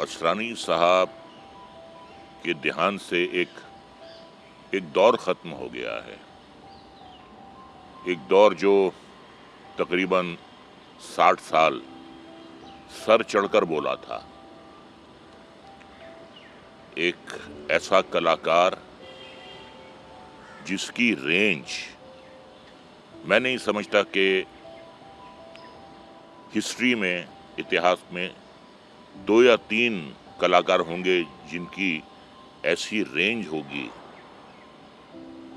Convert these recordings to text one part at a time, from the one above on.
असरानी साहब के देहांत से एक दौर ख़त्म हो गया है। एक दौर जो तकरीबन 60 साल सर चढ़कर बोला था। एक ऐसा कलाकार जिसकी रेंज मैं नहीं समझता कि हिस्ट्री में, इतिहास में 2 या 3 कलाकार होंगे जिनकी ऐसी रेंज होगी,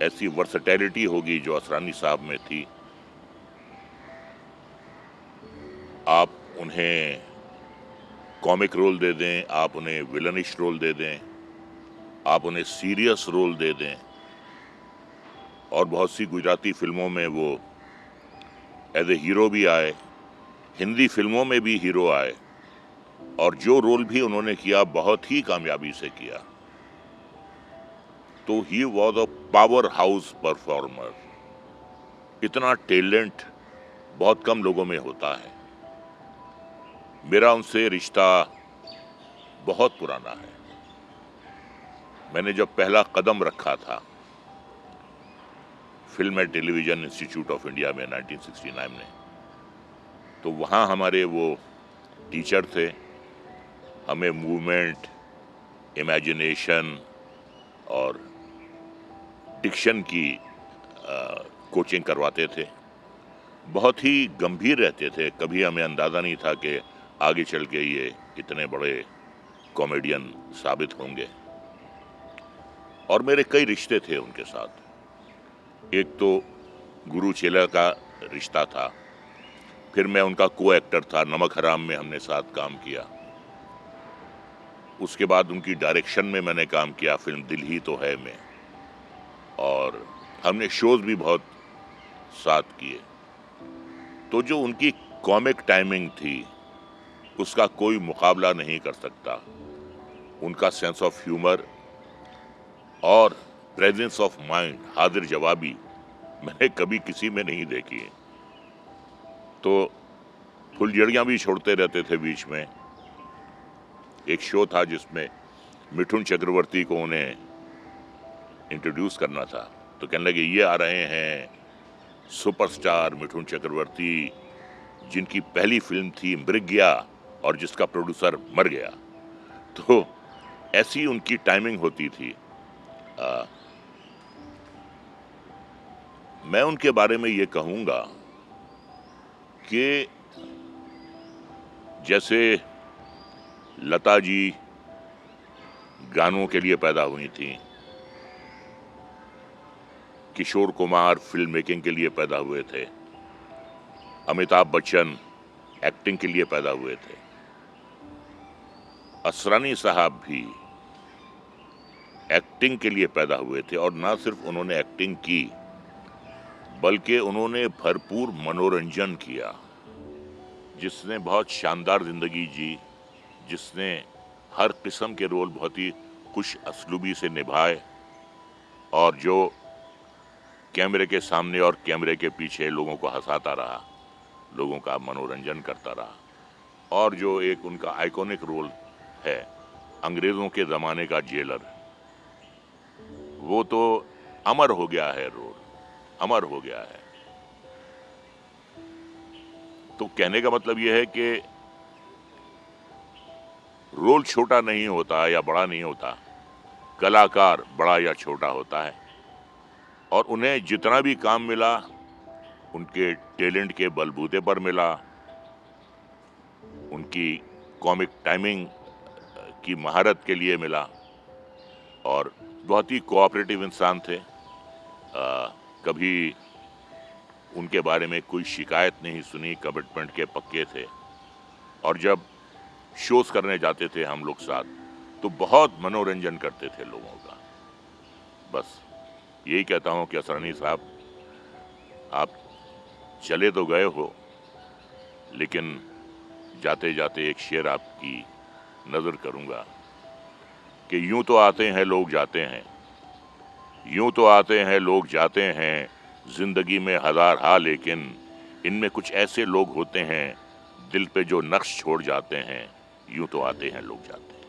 ऐसी वर्सेटैलिटी होगी जो असरानी साहब में थी। आप उन्हें कॉमिक रोल दे दें, आप उन्हें विलनिश रोल दे दें, आप उन्हें सीरियस रोल दे दें, और बहुत सी गुजराती फिल्मों में वो एज ए हीरो भी आए, हिंदी फिल्मों में भी हीरो आए, और जो रोल भी उन्होंने किया बहुत ही कामयाबी से किया। तो he was a power house performer. इतना टैलेंट बहुत कम लोगों में होता है। मेरा उनसे रिश्ता बहुत पुराना है। मैंने जब पहला कदम रखा था film and television institute of India में 1969 में, तो वहाँ हमारे वो टीचर थे। हमें मूवमेंट, इमेजिनेशन और डिक्शन की कोचिंग करवाते थे। बहुत ही गंभीर रहते थे। कभी हमें अंदाज़ा नहीं था कि आगे चल के ये इतने बड़े कॉमेडियन साबित होंगे। और मेरे कई रिश्ते थे उनके साथ। एक तो गुरु चेला का रिश्ता था, फिर मैं उनका को एक्टर था। नमक हराम में हमने साथ काम किया। उसके बाद उनकी डायरेक्शन में मैंने काम किया फिल्म दिल ही तो है में, और हमने शोज भी बहुत साथ किए। तो जो उनकी कॉमिक टाइमिंग थी उसका कोई मुकाबला नहीं कर सकता। उनका सेंस ऑफ ह्यूमर और प्रेजेंस ऑफ माइंड, हाजिर जवाबी, मैंने कभी किसी में नहीं देखी है। तो फुलझड़ियाँ भी छोड़ते रहते थे बीच में। एक शो था जिसमें मिठुन चक्रवर्ती को उन्हें इंट्रोड्यूस करना था, तो कहने लगे ये आ रहे हैं सुपरस्टार मिठुन चक्रवर्ती, जिनकी पहली फिल्म थी मृग्या और जिसका प्रोड्यूसर मर गया। तो ऐसी उनकी टाइमिंग होती थी। मैं उनके बारे में ये कहूँगा कि जैसे लता जी गानों के लिए पैदा हुई थी, किशोर कुमार फिल्म मेकिंग के लिए पैदा हुए थे, अमिताभ बच्चन एक्टिंग के लिए पैदा हुए थे, असरानी साहब भी एक्टिंग के लिए पैदा हुए थे। और ना सिर्फ उन्होंने एक्टिंग की बल्कि उन्होंने भरपूर मनोरंजन किया। जिसने बहुत शानदार जिंदगी जी, जिसने हर किस्म के रोल बहुत ही खुश असलूबी से निभाए, और जो कैमरे के सामने और कैमरे के पीछे लोगों को हंसाता रहा, लोगों का मनोरंजन करता रहा। और जो एक उनका आइकॉनिक रोल है अंग्रेजों के ज़माने का जेलर, वो तो अमर हो गया है। रोल अमर हो गया है। तो कहने का मतलब यह है कि रोल छोटा नहीं होता या बड़ा नहीं होता, कलाकार बड़ा या छोटा होता है। और उन्हें जितना भी काम मिला उनके टैलेंट के बलबूते पर मिला, उनकी कॉमिक टाइमिंग की महारत के लिए मिला, और बहुत ही कोऑपरेटिव इंसान थे। कभी उनके बारे में कोई शिकायत नहीं सुनी, कमिटमेंट के पक्के थे। और जब शोज करने जाते थे हम लोग साथ, तो बहुत मनोरंजन करते थे लोगों का। बस यही कहता हूँ कि असरानी साहब, आप चले तो गए हो, लेकिन जाते जाते एक शेर आपकी नज़र करूँगा कि यूं तो आते हैं लोग जाते हैं, यूं तो आते हैं लोग जाते हैं, जिंदगी में हजार हाल, लेकिन इनमें कुछ ऐसे लोग होते हैं दिल पे जो नक्श छोड़ जाते हैं, यूं तो आते हैं लोग जाते हैं।